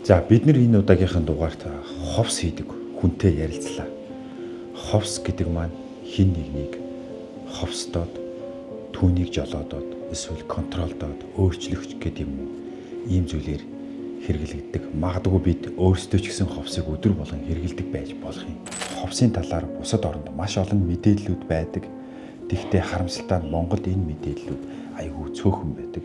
За бид нар энэ удаагийнхын дугаарт ховс хийдэг хүнтэй ярилцлаа. Ховс гэдэг маань хин нэгнийг ховсдоод, түүнийг жолоодоод, эсвэл контролдоод, өөрчлөх гэдэг юм уу? Ийм зүйлээр хэрэглэгддэг. Магадгүй бид өөрсдөө ч гэсэн ховсыг өдөр болгон хэрэглэдэг байж болох юм. Ховсын талаар бусад оронд маш олон мэдээллүүд байдаг. Тэгвэл харамсалтай нь Монголд энэ мэдээллүүд айгүй цөөхөн байдаг.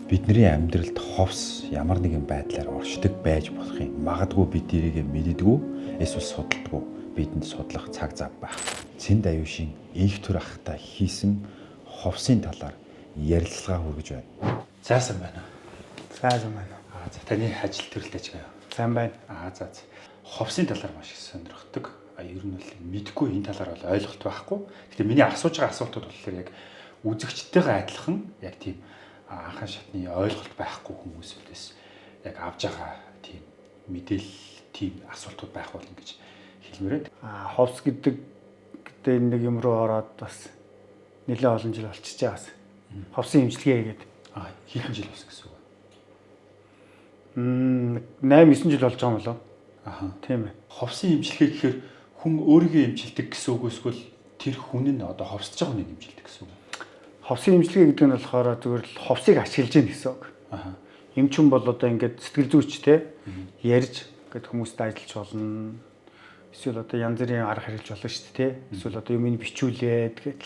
Бидний амьдралд ховс ямар нэгэн байдлаар оршдог байж болох юм. Магадгүй бид тэрийг мэддэггүй, эсвэл судалдаггүй. Бидэнд судлах цаг зав байх. Цэнд аюушийн их төр ахтай хийсэн ховсын талаар ярилцлага хүргэж байна. Заасан байна. Заасан байна. За таны ажил төрөлтэй ч гаяа. Сайн байна. За. Ховсын талаар маш их сонирхдаг. Ер нь бол мэдгүй энэ талаар бол ойлголт байхгүй. Гэхдээ миний асууж байгаа асуултууд болохоор яг үзэгчтэйгээ адилхан яг тийм анхан шатны ойлголт байхгүй хүмүүсээс яг авж байгаа тийм мэдээлэл, тийм асуултууд байх болно гэж хэлмээр байна. Ховс гэдэг энэ нэг юм руу ороод бас нэлээд олон жил болчихж байгаа бас. Ховсын имчилгээ хийгээд. Хэдэн жил болсон гэсэн үг вэ? 8-9 жил болж байгаа юм болов. Тийм ээ. Ховсын имчилгээ гэхээр хүн өөрийгөө имчилдэг гэсэн үг эсвэл тэр хүн нь одоо ховсож байгаа хүнийг имчилдэг гэсэн үг. Ховсын имчилгээ гэдэг нь болохоор зүгээр л ховсыг ашиглаж яах гэсэн үг. Эмчин бол одоо ингээд сэтгэл зүйчтэй ярьж ингээд хүмүүстэй ажиллаж болно. Эсвэл одоо янз бүрийн арга хэрэглэж болно шүү дээ. Эсвэл одоо юмыг бичүүлээд тэгээд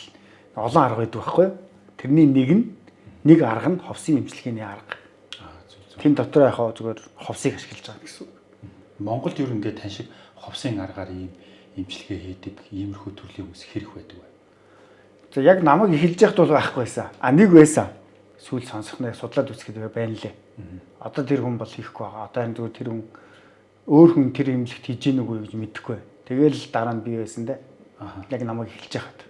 олон арга байдаг байхгүй. Тэрний нэг арга нь ховсын имчилгээний арга. Тэн дотор яхаа зүгээр ховсыг ашиглаж байгаа гэсэн үг. Монголд ер нь ингээд тань шиг ховсын аргаар ийм имчилгээ хийдэг иймэрхүү төрлийн хүмүүс хэрэг байдаг бай. За яг намайг эхэлж яхад бол байхгүйсэн. Нэг байсан. Сүүл сонсохноо судлаад үзэхэд байна лээ. Одоо тэр хүн бол хийхгүй байгаа. Одоо энэ зүгээр тэр хүн өөр хүн тэр имлэгт хийж гин үгүй гэж мэдэхгүй. Тэгэл дараа нь би байсан дээ. Яг намайг эхэлж яхад.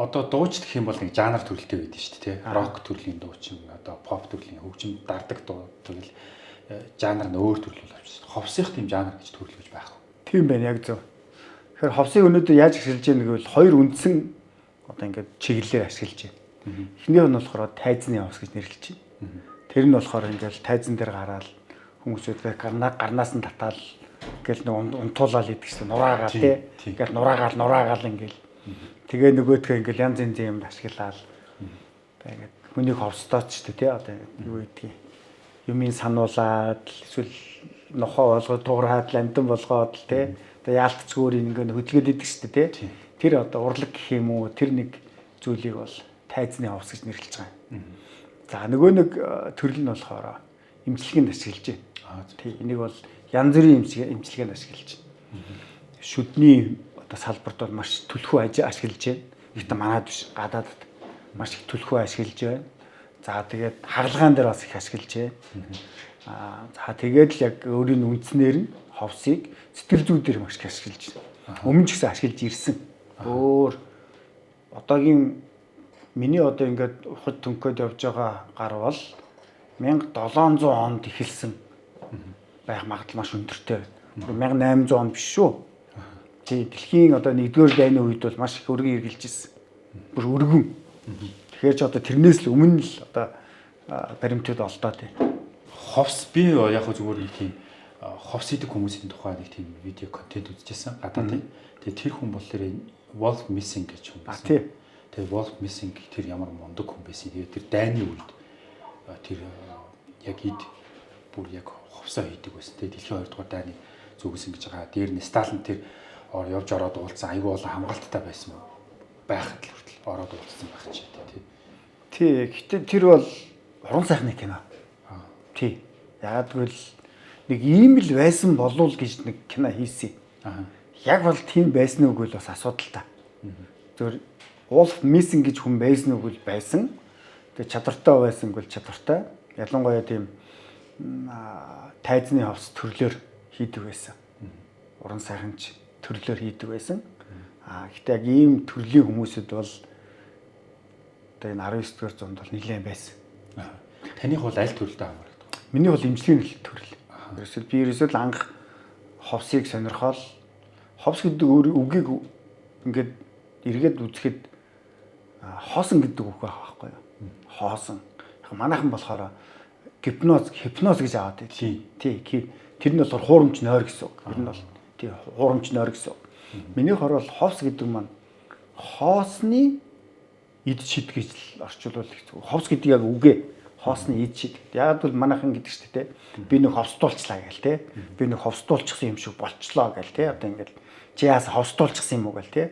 Одоо дууч гэх юм бол нэг жанр төрөлтэй байдаг шүү дээ, тий. Рок төрлийн дуучин, одоо поп төрлийн хөгжим дардаг дуу тэгэл жанр нь өөр төрөл болчихсон. Ховсынх тийм жанр гэж төрлөж байх уу? Тийм байна, яг зөв. Тэгэхээр ховсыг өнөөдөр яаж ашиглаж байгааг нь гэвэл хоёр үндсэн одоо ингээд чиглэлээр ашиглаж байна. Эхнийх нь болохоор тайзны ховс гэж нэрлэж байна. Тэр нь болохоор ингээд тайзан дээр гараад хүмүүсүүдээ гарнаас нь татаал ингээл нэг унтуулаад идэг чинь нураагаал тий. Ингээл нураагаал ингээл тэгээ нөгөөдгөө ингээл янз янзын юмд ашиглаад тэгээд хүнийг ховстооч шүү дээ тий. Одоо юу гэдгийг юмыг сануулаад эсвэл нохоо болгоод туураад ландан болгоод тий. Одоо яалтцгүүр ингээд хөдөлгөөд идэг шүү дээ тий. Тэр одоо урлаг гэх юм уу тэр нэг зүйлийг бол тайзны ховс гэж нэрлэж байгаа юм. За нөгөө нэг төрөл нь болохоор имчилгээнд ашиглаж байна. Тий энийг бол янз бүрийн имчилгээнд ашиглаж байна. Шүдний одоо салбарт бол маш түлхүү ашиглаж байна. Гэхдээ манайд биш гадаадд маш их түлхүү ашиглаж байна. За тэгээд хагалгаан дээр бас их ашиглаж байна. За тэгээд л яг өөрийн үндснээр нь ховсыг сэтгэл зүйдээр маш их ашиглаж байна. Өмнө ч гэсэн ашиглаж ирсэн. Өөр одоогийн миний одоо ингээд ухад төнхөд явж байгаа гар бол 1700 онд эхэлсэн байх магадлал маш өндөртэй байна. 1800 он биш шүү. Тий дэлхийн одоо 1-р дайны үед бол маш их өргөн эргэлж ирсэн. Бүр өргөн. Тэгэхээр ч одоо тэрнээс л өмнө л одоо баримтууд олдоод байна. Ховс би яг зүгээр нэг тийм ховс идэг хүмүүсийн тухай нэг тийм видео контент үзчихсэн гадаад. Тэгээ тэр хүн болохоор Wolf Missing гэж хүн байсан. Тэгээ Wolf Missing тэр ямар мундаг хүн байсан. Тэгээ тэр дайны үед тэр яг бүр яг ховсоо хийдэг байсан. Тэгээ дэлхийн 2-р дайны зүгсэн гэж байгаа. Дээр нь Сталин тэр явж ороод уулзсан айгүй болон хамгаалттай байсан байхад л хүртэл ороод уулзсан байх ч тий. Тий, гэтээ тэр бол уран сайхны кино. Тий. Яг л нэг ийм л байсан болов гэж нэг кино хийсэн. Яг бол тийм байсан үг бол бас асуудалтай. Зөв Wolf Missing гэж хүн байсан үг л байсан. Тэгээ чадвартай байсан бол чадвартай. Ялангуяа тийм тайзны ховс төрлөөр хийдэг байсан. Уран сайханч төрлөөр хийдэг байсан. Гэхдээ яг ийм төрлийн хүмүүсүүд бол одоо энэ 19-р зуунд бол нэлээд байсан. Таних бол аль төрөлтэй хамаардаг? Миний бол имчилгээний төрөл. Ерөөсөө би ерөөсөө анх ховсыг сонирхол ховс гэдэг үгийг ингээд эргээд үзэхэд хоосон гэдэг үг байхгүй юу? Хоосон. Яг манайхан болохоор гипноз гэж аваад тий. Тэр нь болохоор хуурамч нойр гэсэн үг. Тэр нь бол тий хуурамч нойр гэсэн үг. Минийх бол ховс гэдэг маань хоосны эд шид гэж л орчуулвал хэцүү. Ховс гэдэг яг үгээ хоосны эд шид. Яг бол манайхан гэдэг шүү дээ. Би нэг ховстуулчлаа гээл те. Би нэг ховстуулчихсан юм шиг болчлоо гээл те. Одоо ингээд чи яас ховстуулчихсан юм уу гээл те.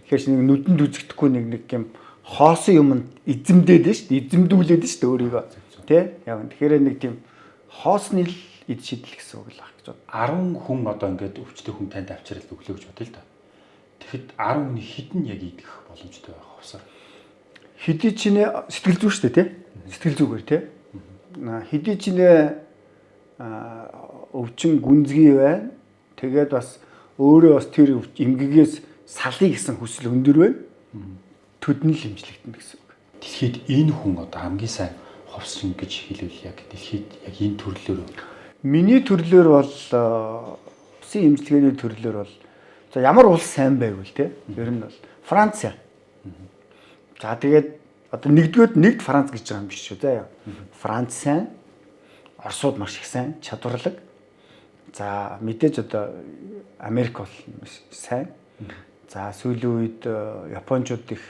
Тэгэхээр чи нэг нүдэнд үзэгдэхгүй нэг юм хоосон юм эзэмдээд шүү дээ. Эзэмдүүлээд шүү дээ өөрийгөө. Тэ? Яг тэгэхээр нэг тийм хоосны л эд шидэл гэсэн үг л баг гэж бод. 10 хүн одоо ингээд өвчтөе хүн танд авчирал өглөө гэж бодъё л да. Тэгэхэд 10 хүний хідэн яг идэх боломжтой байх ховсоор. Хэдий чинээ сэтгэл зүй шүү дээ тий. Сэтгэл зүгээр тий. Хэдий чинээ өвчин гүнзгий байна. Тэгээд бас өөрөө бас тэр эмгэгээс салъя гэсэн хүсэл өндөр байна. Төдний л хэмжлэгдэнэ гэсэн үг. Дэлхийд энэ хүн одоо хамгийн сайн ховс шинг гэж хэлвэл яг дэлхийд яг энэ төрлөөр миний төрлөөр бол усын эмчилгээний төрлөөр бол за ямар улс сайн байвал те ер нь бол Франц. За тэгээд одоо нэгд Франц гэж байгаа юм биш шүү заа. Франц сайн, Оросууд маш их сайн, чадварлаг. За мэдээж одоо Америк бол сайн. За сүүлийн үед Япончууд их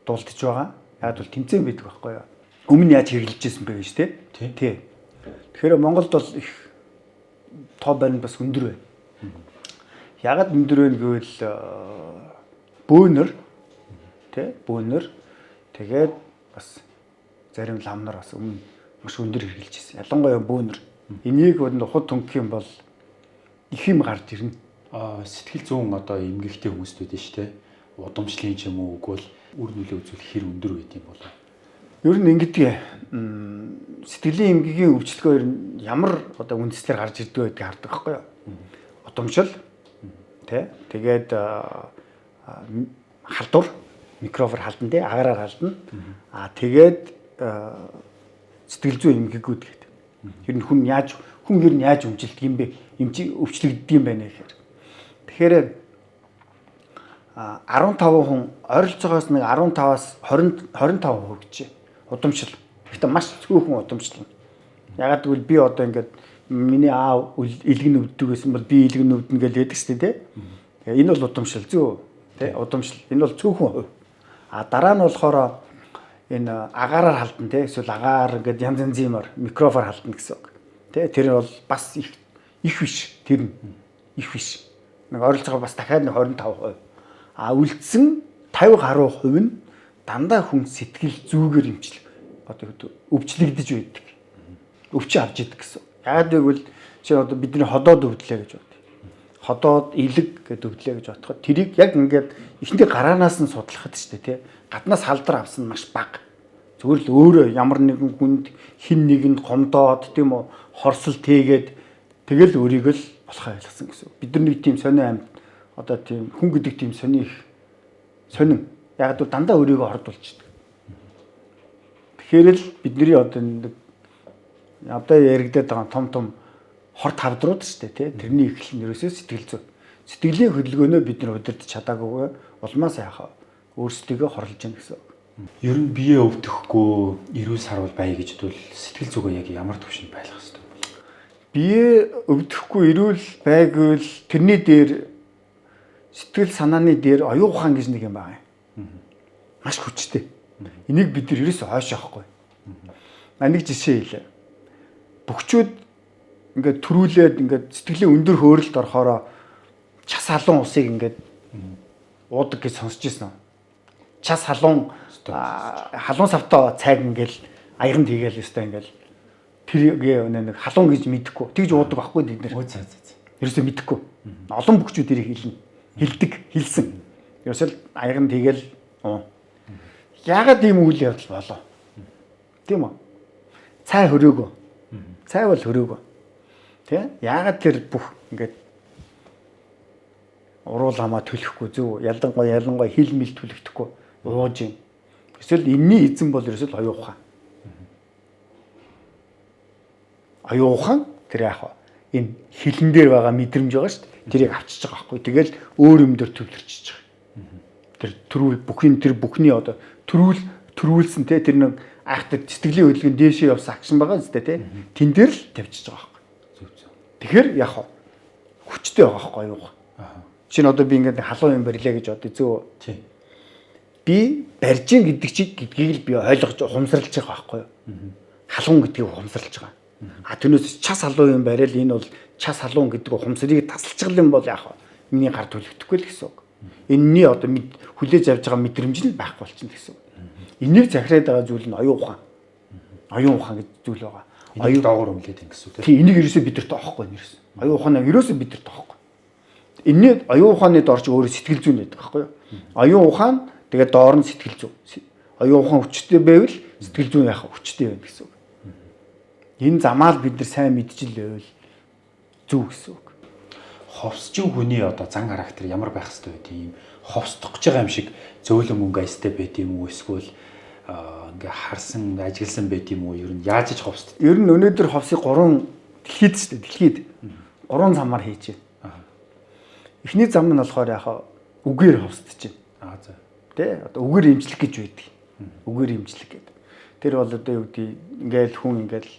дуулдж байгаа. Яг бол тэмцээн байдаг байхгүй юу? Өмнө яаж хэрэгжилж байсан бэ гэж тий. Тэгэхээр Монголд бол их тоо баримт бас өндөр байна. Ягаад өндөр вэ гэвэл бөөнөр тий бөөнөр тэгээд бас зарим лам нар бас өмнө маш өндөр хэрэгжилж байсан. Ялангуяа бөөнөр. Энийг худ төнгөх юм бол их юм гарч ирнэ. Сэтгэл зүйн одоо эмгэгтэй хүмүүс байдаг шүү дээ. Удамшлын ч юм уу үгүй бол үр нөлөө үзүүлэх хэр өндөр байд юм болоо. Ер нь ингэдэг. Сэтгэлийн эмгэгийн өвчлөгөө ер нь ямар одоо үндслээр гарч ирдэг байдгийг хардаг байхгүй юу? Удамшил тий. Тэгээд халдвар микрофор халдан тий агаараар халдана. Тэгээд сэтгэл зүйн эмгэгүүд гэдэг. Ер нь хүн ер нь яаж өмчлөдөг юм бэ? Өвчлөгддөг юм байна гэхээр. Тэгэхээр 15 хүн ойролцоогоос нэг 15-аас 25% гэж удамшил. Гэхдээ маш цөөхөн удамшил. Ягаад гэвэл би одоо ингээд миний аав илгэн өвддөг гэсэн бол би илгэн өвдөн гэж яддаг шүү дээ. Энэ бол удамшил зөө. Тэ удамшил. Энэ бол цөөхөн хувь. Дараа нь болохоор энэ агаараар халдана те эсвэл агаар ингээд янз янзымаар микрофор халдана гэсэн үг. Тэ тэр нь бол бас их биш. Тэр нь их биш. Нэг ойролцоогоор бас дахиад нэг 25%. Үлдсэн 50 гаруй хувь нь дандаа хүн сэтгэл зүгээр эмчлэг одоо өвчлөгдөж байдаг. Өвчин авч идэг гэсэн. Яагаад гэвэл чи одоо бидний ходоод өвдлээ гэж бод. Ходоод илэг гэдэг өвдлээ гэж бодоход тэрийг яг ингээд ихэнхдээ гараанаас нь судлахад шүү дээ тий. Гаднаас халдар авсан маш бага. Зүгээр л өөрөө ямар нэгэн хүнд хин нэгэнд гомдоод тийм үү хорсол тээгээд тэгэл өөрийгөө л болохоо ойлгосон гэсэн. Бид нар нэг тийм сонио амьд одоо тийм хүн гэдэг тийм сонин яг л дандаа өөрийгөө хордуулчихдаг. Тэгэхээр л бидний одоо нэг одоо яригдаад байгаа том хорт хавдрууд шүү дээ тий. Тэрний эхлэл нь ерөөсөө сэтгэл зүй. Сэтгэлийн хөдөлгөөнөө бид нар удирдах чадаагүй улмаас яхаа өөрсдийгөө хорлож яах гэсэн. Ер нь бие өвдөхгүй эрүүл сарвал бай гэж бол сэтгэл зүгөө яг ямар төвшөнд байлгах хэрэгтэй вэ? Бие өвдөхгүй эрүүл байгвал тэрний дээр сэтгэл санааны дээр оюун ухаан гэж нэг юм байна. Маш хүчтэй. Энийг бид нар ерөөсөө хойшоохгүй. Нэг жишээ хэлээ. Бөхчүүд ингээд төрүүлээд ингээд сэтгэлийн өндөр хөөрөлд орохороо час халуун усыг ингээд уудаг гэж сонсч ирсэн. Час халуун савтаа цайг ингээл аяганд хийгээл өстой ингээл тэргээ нэг халуун гэж мэдэхгүй. Тэгж уудаг байхгүй бид нэр. Ерөөсөө мэдэхгүй. Олон бөхчүүд тэрийг хэлсэн. Ерөөсөө аяганд хийгээл яагаад ийм үйл явдал болоо? Тийм үү? Цай хөрөөгөө. Цай бол хөрөөгөө. Тэ? Яагаад тэр бүх ингээд уруул хамаа төлөхгүй зөв ялангуяа хил мэл төлөгдөхгүй ууж юм. Эсвэл энэний эзэн бол ерөөсөө оюун ухаан. Оюун ухаан тэр яах вэ? Энэ хилэн дээр байгаа мэдрэмж байгаа шүү дээ. Тэрийг авчиж байгаа байхгүй. Тэгэл өөр юм дээр төвлөрчиж байгаа. Тэр бүхний одоо төрүүлсэн те тэр нэг айхтар сэтгэлийн хөдөлгөөн дээшээ явсан акшн байгаа зү те. Тэн дээр л тавьчихж байгаа байхгүй. Тэгэхээр яг хүчтэй байгаа байхгүй юу? Чинь одоо би ингээд халуун юм барилаа гэж бодъё зөө. Тийм. Би барьжин гэдгийг л би ойлгож ухамсарлаж байгаа байхгүй юу? Халуун гэдгийг ухамсарлаж байгаа. Түүнээс час халуун юм барил энэ бол час халуун гэдэг ухамсарыг тасалчих юм бол яг миний гар төлөгдөхгүй л гэсэн үг. Энэний одоо хүлээж авч байгаа мэдрэмж нь байхгүй болчихно гэсэн үг. Энийг захираад байгаа зүйл нь оюун ухаан. Оюун ухаан гэдэг зүйл байгаа. Оюун доогуур өмлээд ин гэсэн үг тийм. Энийг ерөөсөө бидэрт авахгүй нэрсэн. Оюун ухаан ерөөсөө бидэрт авахгүй. Энэний оюун ухааны дорч өөрөө сэтгэл зүйн байдаг байхгүй юу? Оюун ухаан тэгээд доор нь сэтгэл зүй. Оюун ухаан хүчтэй байвал сэтгэл зүйн яхаа хүчтэй байна гэсэн үг. Энэ замаар бид нар сайн мэдчихлээвэл зүг гэсэн үг. Ховсчин хүний одоо зан характер ямар байх хэвээр байт юм ховсдох гэж байгаа юм шиг зөөлөн мөнгө айстай байт юм уу эсвэл ингээ харсан ажигласан байт юм уу ер нь яаж иж ховсд. Ер нь өнөөдөр ховсыг 3 дэлхийд шүү дээ дэлхийд 3 замаар хийж байна. Эхний зам нь болохоор яхаа үгээр ховсдож байна. За. Тэ одоо үгээр имжлэх гэж байдаг. Үгээр имжлэх гэдэг. Тэр бол одоо юу гэдэг ингээл хүн ингээл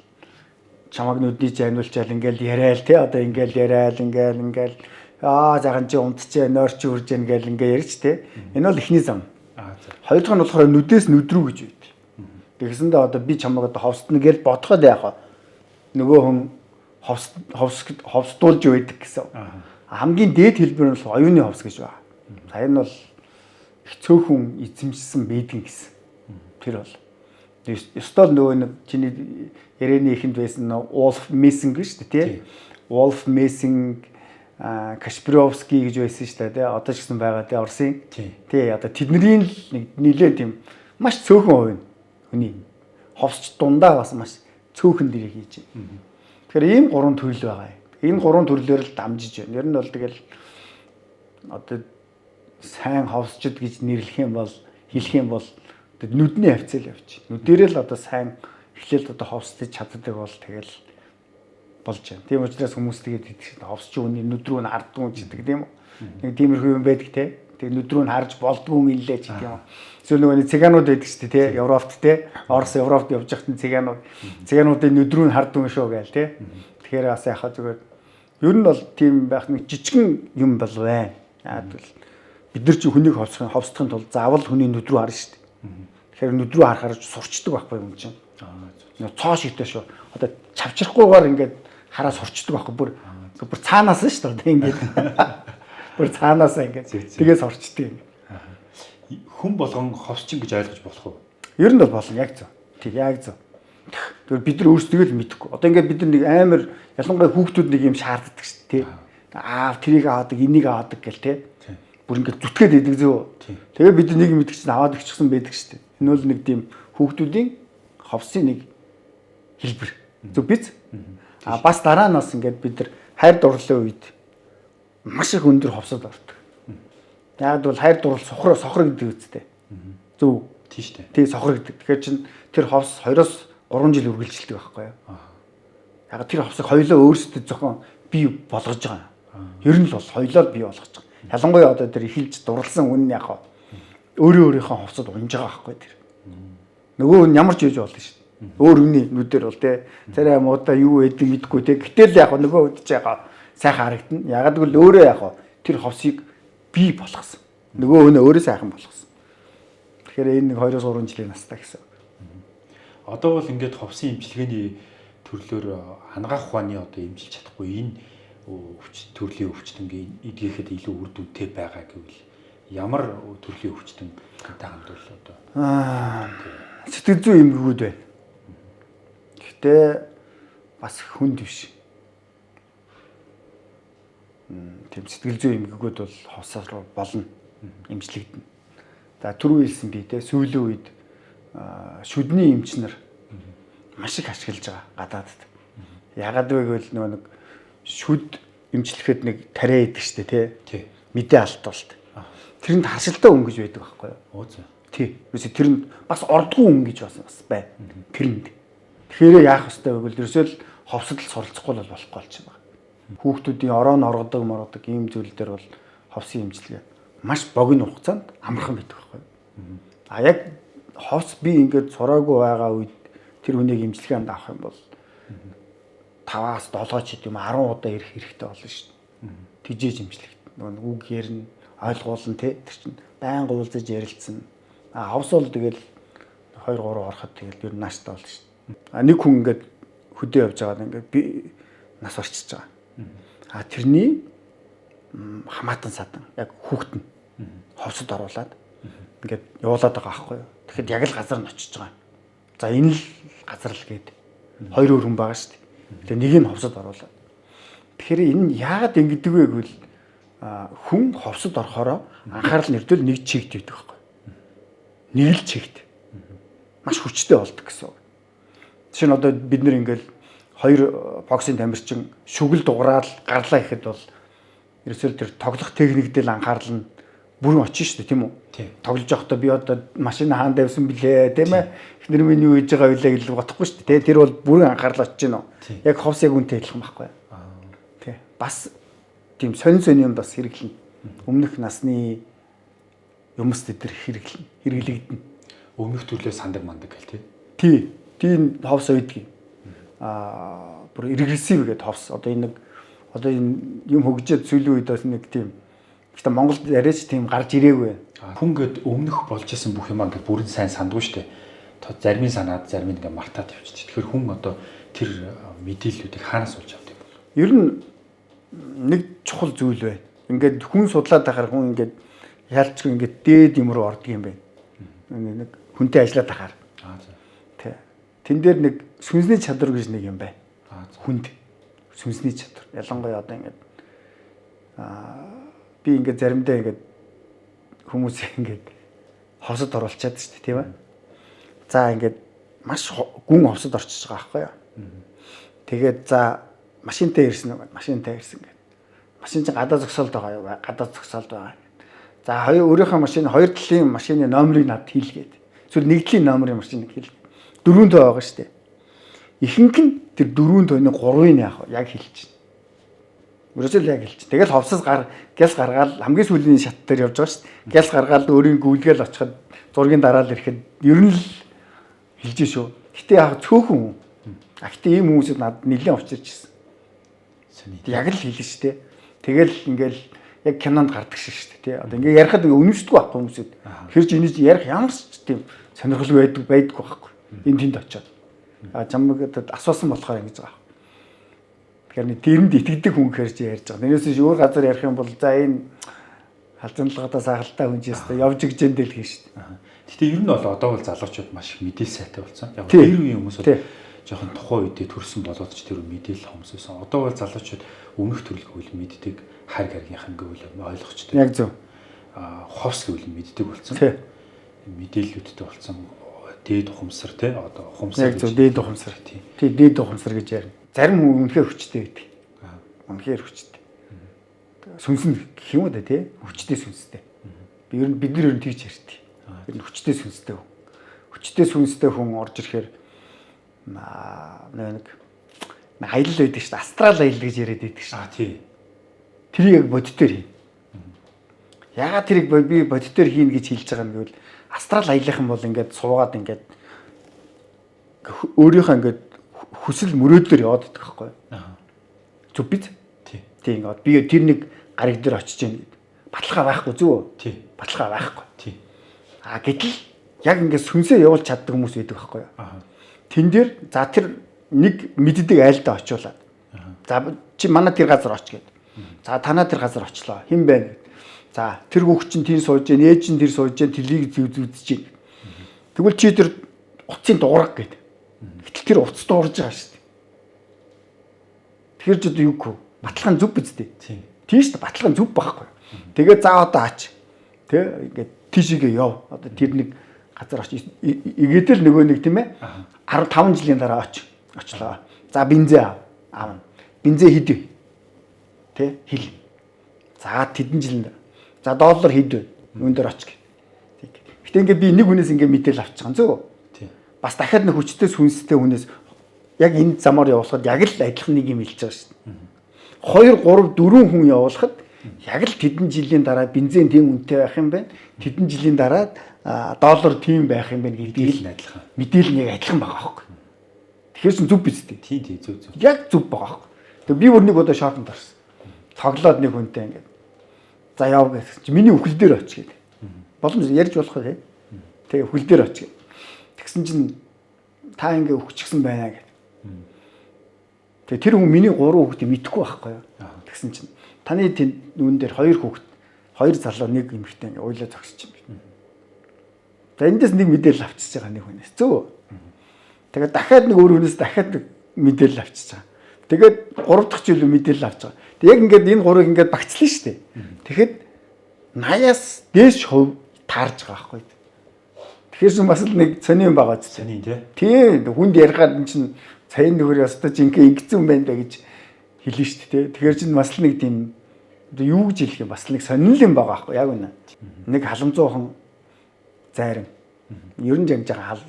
чамаг нүдний жайнуулчаал ингээл яриад те одоо ингээл яриад ингээл заахан чи унтчээ нойрч үрж ингээл ингээ ярьж те энэ бол ихний зам. Хоёр дахь нь болохоор нүдээс нүд рүү гэж байдаг. Тэгэсэндээ одоо би чамаг одоо ховсдно гэж бодоход яах вэ? Нөгөө хүн ховсдуулж байдаг гэсэн. Хамгийн дээд хэлбэр нь оюуны ховс гэж байна. За энэ бол их цөөхөн эзэмшсэн бэдгэн гэсэн. Тэр бол ёстой нөгөө нэг чиний ярианы ихэнд байсан Wolf Messing шүү дээ тий. Wolf Messing Кашпировский гэж байсан шүү дээ тий. Одоо ч гэсэн байгаа тий Орсын. Тий одоо тэдний нэлээд тийм маш цөөхөн хувь хүний ховсч дундаа бас маш цөөхөн дэрийг хийж байна. Тэгэхээр ийм 3 төрөл байгаа юм. Энэ 3 төрлөөр л дамжиж байна. Ер нь бол тэгэл одоо сайн ховсчд гэж нэрлэх юм бол хэлэх юм бол нүдний хавцал явчих. Нүдэрээ л одоо сайн эхлээд одоо ховсдож чаддаг бол тэгэл болж байна. Тийм учраас хүмүүс тэгээд хэлдэг ховсч үний нүд рүү нь харддаг ч гэдэг тийм үү. Нэг тиймэрхүү юм байдаг те. Тэг нүд рүү нь харж болдгүй юм инлээ ч гэдэг юм. Эсвэл нөгөө цыганууд байдаг шүү дээ те. Европт те. Орос Европт явж байхад цыгануудын нүд рүү нь харддаг шүү гээл те. Тэгэхээр бас яхаа зүгээр ер нь бол тийм байх нэг жижигэн юм бол байна. Яг л бид нар чи хүнийг ховсдохын тулд заавал хүний нүд рүү харна шүү дээ. Тэгэхээр нүд рүү харахаар сурчдаг байхгүй юм чинь. Цоо шигтэй шүү. Одоо чавчрахгүйгээр ингээд хараа сурчдаг байхгүй бүр цаанаас нь шүү дээ ингээд. Бүр цаанаас ингээд тгээс сурчдаг юм. Хүн болгон ховсчин гэж ойлгож болох уу? Ер нь бол болно яг зөв. Тэг яг зөв. Тэгэхээр бид нар өөрсдөө л мэдэхгүй. Одоо ингээд бид нар нэг амар ялангуяа хүүхдүүд нэг юм шаарддаг шүү дээ. Тэрийг аваадаг, энийг аваадаг гэл те. Бүр ингээд зүтгээд идэг зөө. Тэгээ бид нэг мэдгч чинь аваад өгчихсэн байдаг шүү дээ. Энэ бол нэг тийм хүүхдүүдийн ховсын нэг хэлбэр. Зөв биз? Бас дараа нь бас ингээд бид нар хайр дурлалын үед маш их өндөр ховсод ордог. Яг бол хайр дурлал сохор гэдэг үстэй. Зөв. Тийм шүү дээ. Тий сохор гэдэг. Тэгэхээр чин тэр ховс 2-3 жил үргэлжилдэг байхгүй юу? Яг тэр ховсыг хоёулаа өөрсдөө зохион бий болгож байгаа. Ер нь л бол хоёулаа бий болгож байгаа. Ялангуяа одоо тэр эхэлж дурлсан үнэн яг өөрийнхөө ховсод унж байгаа байхгүй тэр. Нөгөө нь ямар ч хийж болно шүү дээ. Өөр хүний нүдээр бол те царай муудаа юу гэдэг мэдгүй те. Гэтэл яг нөгөө үдж байгаа сайхан харагдана. Ягаад гэвэл өөрөө яг тэр ховсыг бий болгосон. Нөгөө өнөө өөрөө сайхан болгосон. Тэгэхээр энэ нэг 2-3 жилийн настай гэсэн. Одоо бол ингээд ховсын имчилгээний төрлөөр хангаах ухааны одоо имжилж чадахгүй энэ төрлийн өвчтөн эдгээхэд илүү үр дүнтэй байгаа гэвэл ямар төрлийн өвчтөн хамт бол одоо сэтгэл зүйн эмгэгүүд байна. Гэхдээ бас хүнд биш. Тийм сэтгэл зүйн эмгэгүүд бол ховсоор болно эмчлэгдэнэ. За түрүү хэлсэн би те сүүлийн үед шүдний эмчнэр маш их ашиглаж байгаа гадаадд. Ягаад вэ гэвэл нэг шүд эмчлэхэд нэг тариа идэг штэ тий. Мэдээ алдтуулт. Тэрэнд хашилтаа өнгөж байдаг байхгүй юу? Тий. Юусе тэрэнд бас ордгоо өнгөж бас байна. Тэрэнд. Тэгэхээр яах вэ гэвэл ерөөсөө л ховсдол суралцахгүй бол болохгүй болж байна. Хүүхдүүдийн ороо оргодог ийм зүйл дээр бол ховсын эмчилгээ маш богино хугацаанд амархан байдаг байхгүй юу? А яг ховс би ингээд сураагүй байгаа үед тэр хүнийг эмчилгээнд авах юм бол 5-аас 7 ч гэдэм 10 удаа ирэх хэрэгтэй болно шүү дээ. Тижээж имжлэгт. Нөгөө үг ярина, ойлгуулна тий. Тэр чинь байнга уулзаж ярилцсан. Ховс бол тэгэл 2 3 ороход тэгэл ер нь нааштай болно шүү дээ. Нэг хүн ингээд хөдөө явж байгаад ингээд би нас орчиж байгаа. Тэрний хамаатан садан яг хүүхэд нь ховсод оруулаад ингээд явуулаад байгаа байхгүй юу. Тэгэхэд яг л газар нь очиж байгаа. За энэ л газар л гээд 2 хүн байгаа шүү дээ. Тэгээ нэг нь ховсод оруулаад. Тэгэхээр энэ яагаад ингэдэг вэ гэвэл хүн ховсод орохороо анхаарал нь эрдэл нэг чигт байдаг байхгүй. Нэг л чигт. Маш хүчтэй болдог гэсэн. Жишээ нь одоо бид нэр ингээл 2 боксing тамирчин шүгэл дуграал гарлаа гэхэд бол ерөөсөө тэр тоглох техникдээ л анхаарал нь бүрэн очиж шүү дээ тийм үү? Тоглож явахдаа би одоо машин хаан давсан билээ тийм ээ? Эхнэр минь юу хийж байгаа вэ гэж бодохгүй шүү дээ. Тэр бол бүрэн анхаарал очиж гинөө. Яг ховс яг үнтэй адилхан байхгүй. Тий. Бас тийм сонь юм бас хэрэглэнэ. Өмнөх насны юмс дээр хэрэглэгдэнэ. Өмнөх төрлөө сандаг мандаг гэл тий. Тий. Тийм ховс үйдэг. Бүр регрессив гэдэг ховс. Одоо энэ юм хөгжөөд сүүлийн үед бас нэг тийм. Гэхдээ Монголд яриач тийм гарч ирээгүй. Хүн гээд өмнөх болж исэн бүх юм ингээд бүрэн сайн сандгүй штэ. Зарим нь санаад зарим нь ингээд мартаад явчих. Тэгэхээр хүн одоо тэр мэдээллүүдийг хаанаас олж авдаг юм бол? Ер нь нэг чухал зүйл бай. Ингээд хүн судлаад байхаар хүн ингээд яалчгүй ингээд дээд юм руу ордог юм байна. Нэг хүнтэй ажиллаад байхаар. Тэ. Тэн дээр нэг сүнсний чадвар гэж нэг юм байна. Хүнд сүнсний чадвар. Ялангуяа одоо ингээд би ингээд заримдаа ингээд хүмүүс ингээд ховсод оруулчаад шүү дээ тийм ээ. За ингээд маш гүн ховсод орчиж байгаа байхгүй юу. Тэгээд за машинтай ирсэн үү? Машинтай ирсэн гэдэг. Машин чинь гадаа зогсоолд байгаа юу? Гадаа зогсоолд байгаа. За өөрийнхөө машин 2 талын машины номерыг надад хийлгээд. Эсвэл 1 талын номерын машиныг хийлгээд. 4 тоо байгаа шүү дээ. Ихэнх нь тэр 4 тооны 3-ыг яг хэлж байна. Үргэлжлэл яг хэлж. Тэгэл ховсос гялс гаргаад хамгийн сүүлийн шат дээр явж байгаа шүү дээ. Гялс гаргаад өөрийн гүйлгээл очиход зургийн дараал ирэхэд ер нь л хэлж шүү. Гэтэ яг цөөхөн. Гэтэ ийм хүмүүсүүд надад нэлээд учирч ирсэн. Яг л хэлнэ шүү дээ. Тэгэл ингээл яг кинонд гардаг шиг шүү дээ. Тий. Одоо ингээ ярихад ингээ үнэмшдэггүй байхгүй хүмүүсүүд. Хэрж энийг ярих ямар ч тийм сонирхол байдаггүй байхгүй. Энд тэнд очиод. Чамд асуусан болохоор ингэж байгаа. Тэгэхээр тэрэнд итгэдэг хүн хэрж ярьж байгаа. Нэрээс өөр газар ярих юм бол за энэ халзанлагатаа сахалтай хүн ч ястаа явж гжэндээ л хийн шүү дээ. Гэтэ ер нь бол одоо бол залуучууд маш их мэдээлэл сайтай болсон. Яг тэр үеийн хүмүүс бол жоохон тухайн үедээ төрсэн болоод ч тэр мэдээлэл хомсоосон. Одоо бол залуучууд өмнөх төрлөг үйл мэддэг, хайр гаргийнхаа гэвэл ойлгочтой. Яг зөв. Ховс гэвэл мэддэг болсон. Мэдээллүүдтэй болсон. Дээд ухамсар тий одоо ухамсар. Яг зөв дээд ухамсар тий. Тий дээд ухамсар гэж ярина. Зарим хүн үнэхээр хүчтэй байдаг. Үнэхээр хүчтэй. Сүнс нь гэх юм уу да тий? Хүчтэй сүнстэй. Бид нар ер нь тийч ярьтыг. Ер нь хүчтэй сүнстэй хүн. Хүчтэй сүнстэй хүн орж ирэхээр нэг аялал байдаг шүү дээ. Астрал аялал гэж яриад байдаг шүү. Тий. Тэрийг яг бодитоор хийнэ. Ягаад тэрийг би бодитоор хийнэ гэж хэлж байгаа юм гэвэл астрал аялах юм бол ингээд суугаад ингээд өөрийнхөө ингээд хүсэл мөрөөдлөөр яваад идэх байхгүй юу? Зүг биз? Тий ингээд би тэр нэг гариг дээр очиж гин гэд. Баталгаа байхгүй зүг үү? Тий. Баталгаа байхгүй. Тий. Гэтэл яг ингээд сүнсээ явуулж чаддаг хүмүүс байдаг байхгүй юу? Тэн дээр за тэр нэг мэддэг айлдаа очиулаад. За чи манай тэр газар оч гэд. За танаа тэр газар очлоо. Хэн бэ гэд. За тэр хүүхд чинь тийм сууж гэн, ээж чинь тэр сууж гэн, телевиз үзэж гэн. Тэгвэл чи тэр утсын дуурах гэд. Гэтэл тэр утас дуурж байгаа шүү дээ. Тэгэхээр ч одоо юу гэх вэ? Баталгаан зүв биз дээ. Тийм шүү дээ. Баталгаан зүв байхгүй. Тэгээд за одоо аач. Тэ ингээд тийшээгээ яв. Одоо тэр нэг газар очиж игээдэл нөгөө нэг тийм ээ 15 жилийн дараа очлоо. За бензээ аавна. Бензээ хэд вэ? Тэ хэл. За тэдэн жилийн дараа. За доллар хэд вэ? Үүн дээр оч гэх. Гэтэ ингээд би нэг хүнээс ингээд мэдээл авчихсан зөв. Тийм. Бас дахиад нэг хүчтэй сүнстэй хүнээс яг энэ замаар явуулахад яг л адилхан нэг юм хэлж байгаа шүү дээ. 2 3 4 хүн явуулахад яг л тэдэн жилийн дараа бензин тийм үнэтэй байх юм байна. Тэдэн жилийн дараа доллар тийм байх юм байна гэдгийг л адилхан. Мэдээлэл нэг адилхан байгаа хөөхгүй. Тэгэхээр чин зүв биз дээ. Тий зөв. Яг зүв байгаа байхгүй. Тэгээ би бүр нэг удаа шоолонд орсон. Тоглоод нэг хүнтэй ингээд за яав гэсэн чи миний үхэл дээр оч гэдэг. Боломж ярьж болох үү? Тэгээ үхэл дээр оч гэдэг. Тэгсэн чинь та ингээ өгчихсэн байна гэдэг. Тэгээ тэр хүн миний 3 хүүхдийг мэдэхгүй байхгүй юу? Тэгсэн чинь таны тэнд нүүн дээр 2 хүүхэд, 2 залуу, 1 эмэгтэй ингээ уйлаа зогсож байна. За эндээс нэг мэдээлэл авчиж байгаа нэг хүнээс. Зөв. Тэгээд дахиад нэг өөр хүнээс дахиад нэг мэдээлэл авчиж байгаа. Тэгээд 3 дахь жилөө мэдээлэл авч байгаа. Тэг яг ингээд энэ 3-ыг ингээд багцлаа шүү дээ. Тэгэхэд 80-аас дээш хувь таарж байгаа байхгүй. Тэгэхээр ч бас л нэг сони юм байгаа ч. Сони тий. Хүнд ярихад энэ чинь цайн нөхөр ястаа жинхэнэ ингэсэн юм байна да гэж хэлнэ шүү дээ. Тэгэхээр чинь бас л нэг тийм юу гэж хэлэх юм бас л нэг сонирхол юм байгаа байхгүй яг үнэ. Нэг халамжуухан зайран. Ер нь жамж байгаа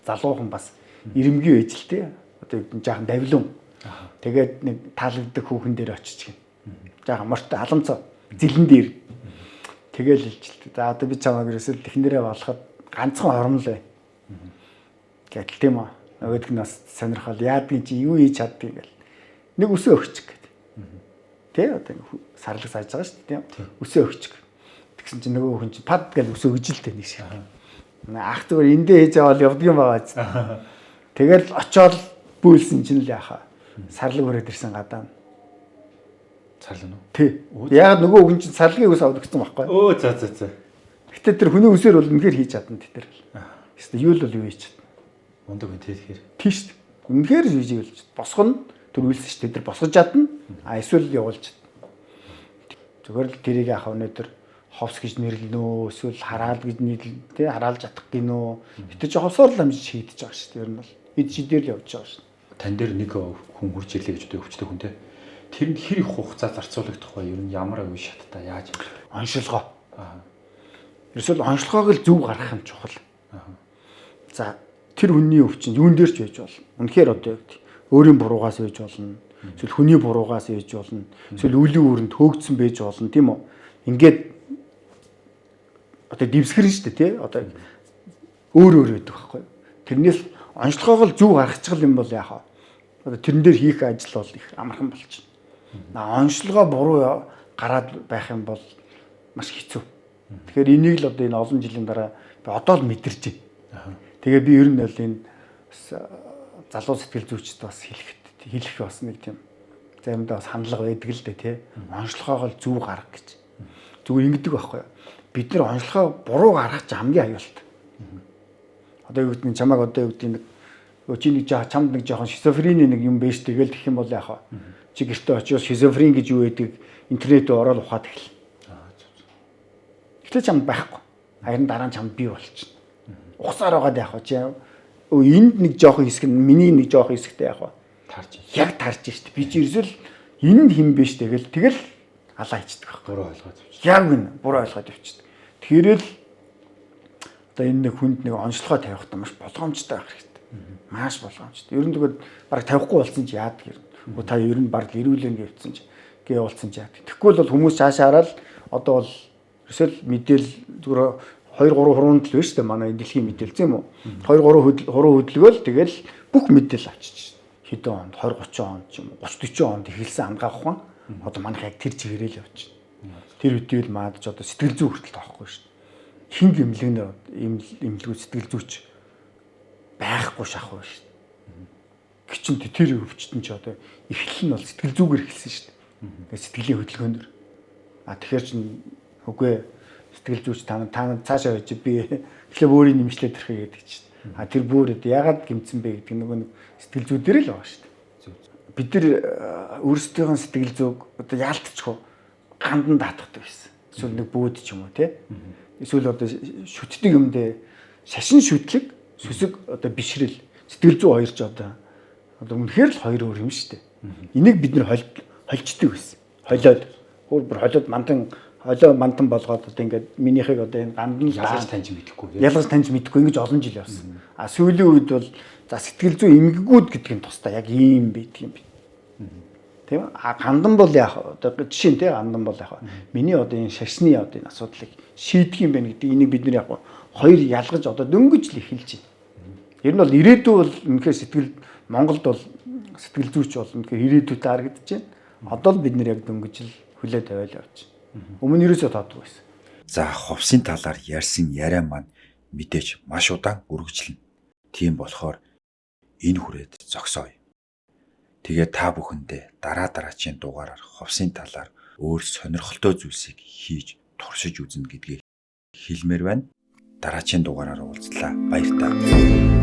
залуухан бас ирэмгүй ээжлтэй. Одоо жаахан давилуун. Тэгээд нэг таалагддаг хүүхэн дээр очиж гин. Жаахан мортой халамцаа зэлэн дээр. Тэгээл хэлжилтэй. За одоо би чамайг ерөөсөө технэрээ болоход ганцхан ормол бай. Гэтэл тийм үү. Нөгөөдг нь бас сонирхол яадгийн чи юу хийж чаддгийг гэл. Нэг өсөө өгчих гэдэг. Тэ одоо сарлаг сааж байгаа шүү дээ тийм. Өсөө өгчих. Тэгсэн чинь нөгөө хүн чинь пад гэл өсөө өгжилтэй нэг шиг. Ах зүгээр эндээ хийж аваад явдгийм байгаа ч. Тэгэл очоод бүүлсэн чинь л яхаа. Сарлаг өрөөд ирсэн гадаа. Сарлаг нь. Тий. Яагаад нөгөө хүн чинь сарлагын ус авдаг гэсэн байхгүй. За. Гэтэ тэр хүний үсээр бол үнэхээр хийж чадна тэр. Эсвэл юу л юу хийж чадна. Ундаг байна тэгэхээр. Тийш үү. Үнэхээр хийж ийлж. Босго нь тэр үйлсэн шүү дээ. Тэр босгож чадна. Эсвэл явуулж чадна. Зүгээр л тэрийг яхаа өнөөдөр ховс гэж нэрлэнэ үү? Эсвэл хараал гэж нэрлэнэ. Тэ хараалж чадах гинөө. Гэтэ жохосоор л амжиж шийдэж байгаа шүү дээ. Ер нь бол эд шидээр л явж байгаа шүү. Тань дээр нэг хүн хурж ирлээ гэж одоо өвчтэй хүнтэй. Тэр нь хэр их хугацаа зарцуулагдах вэ? Ер нь ямар үе шаттай яаж юм бэ? Оншилгоо. Ерөөсөө онцлогоог л зөв гаргах юм чухал. За тэр хүний өвчин юун дээр ч байж болно. Үнэхээр одоо юу гэдэг өөрийн буруугаас байж болно. Эсвэл хүний буруугаас байж болно. Эсвэл үлийн үүрэнд хөөгдсөн байж болно тийм үү? Ингээд одоо дивсгэрэн шүү дээ тий. Одоо өөр байдаг байхгүй. Тэрнээс онцлогоог л зөв гаргачих юм бол яах вэ? Одоо тэрэн дээр хийх ажил бол их амархан болчихно. Онцлогоо буруу гараад байх юм бол маш хэцүү. Тэгэхээр энийг л одоо энэ олон жилийн дараа би одоо л мэдэрч байна. Тэгээ би ер нь бол энэ залуу сэтгэл зүйчд бас хэлэх бас нэг тийм заримдаа бас хандлага байдаг л дээ тий. Онцлогоог л зөв гаргах гэж. Зүгээр ингэдэг байхгүй юу? Бид нар онцлогоо буруу гаргах ч хамгийн аюултай. Одоо юу гэдэг нь чамайг одоо юу гэдэг нэг чи нэг чамд нэг жоохон шизофрени нэг юм байж тэгэл гэх юм бол яах вэ? Чи гэртээ очиж шизофрен гэж юу гэдэг интернетээ ороод ухаад эхэлнэ. Гэтэ чамд байхгүй. Харин дараа нь чамд бий болчихно. Ухсаар байгаад яах вэ? Чи энд нэг жоохон хэсэг нь миний нэг жоохон хэсэгтэй яах вэ? Тарж. Яг тарж штт. Би чи ерөөсөл энэ нь хин бэ штт. Тэгэл алаа ичдэг байхгүй. Буруу ойлгоод явчих. Яг үнэ. Буруу ойлгоод явчих. Тэрэл одоо энэ нэг хүнд нэг онцлогоо тавих та маш болгоомжтой байх хэрэгтэй. Маш болгоомжтой. Ер нь тэгвэл баг тавихгүй болсон ч яад гэр. Та ер нь баг ирүүлэн гэвцсэн ч гээ уулцсан ч яад. Тэгэхгүй бол хүмүүс цаашаа хараад одоо бол эсвэл мэдээл зүгээр 2 3 хуруун л байна шүү дээ манай дэлхийн мэдээлэл тийм үү 2 3 хуруу хөдөлгөөл тэгэл бүх мэдээлэл авчиж хэдэн онд 20 30 онд ч юм уу 30 40 онд эхэлсэн амгаах ухаан одоо манайх яг тэр чигээрэл явж байна. Тэр үедээ л маадж одоо сэтгэл зүй хүртэл тоохгүй шүү дээ. Хин гэмлэгнэ имлэгүү сэтгэл зүйч байхгүй шахав шүү дээ. Гिचэн тэр өвчтөн ч одоо эхлэл нь бол сэтгэл зүгээр эхэлсэн шүү дээ. Сэтгэлийн хөдөлгөөнөөр тэгэхээр чин үгүй сэтгэл зүйч та цаашаа байж би эхлээ өөрийн нэмшлээд төрхөө гэдэг чинь. Тэр бүрээд ягаад гимцэн бэ гэдэг нөгөө нэг сэтгэл зүй дээр л байгаа шүү дээ. Бид нар өөрсдийнхөө сэтгэл зүйг одоо яалтчихгүй гандан даатгадаг байсан. Эсвэл нэг бүүд ч юм уу тий. Эсвэл одоо шүтдэг юмдээ шашин шүтлэг сүсэг одоо бишрэл сэтгэл зүй хоёр ч одоо үнэхээр л хоёр өөр юм шүү дээ. Энийг бид нар холждаг байсан. Холиод бүр холиод мантан болгоод одоо ингээд минийхийг одоо энэ гандан ялгаж таньж мэдэхгүй. Ялгаж таньж мэдэхгүй ингэж олон жил явсан. Сүүлийн үед бол за сэтгэл зүй эмгэгүүд гэдэг нь тусдаа яг ийм байдаг юм би. Тийм үү? Гандан бол яг одоо жишээ нь тий гандан бол яг миний одоо энэ шашны одоо энэ асуудлыг шийдэх юм байна гэдэг энийг бид нар яг хоёр ялгаж одоо дөнгөж л эхэлж байна. Ер нь бол ирээдүй бол үнэхээр сэтгэл Монголд бол сэтгэл зүйч болно гэхээр ирээдүйдээ харагдаж байна. Одоо л бид нэр яг дөнгөж л хүлээ тавиал явж байна. Өмнө ерөөсөө тоодог байсан. За ховсын талаар ярьсан яриа маань мэдээж маш удаан үргэлжлэнэ. Тийм болохоор энэ хүрээд зогсооё. Тэгээ та бүхэндээ дараачийн дугаараар ховсын талаар өөр сонирхолтой зүйлсийг хийж туршиж үзнэ гэдгийг хэлмээр байна. Дараачийн дугаараар уулзлаа. Баяр таа.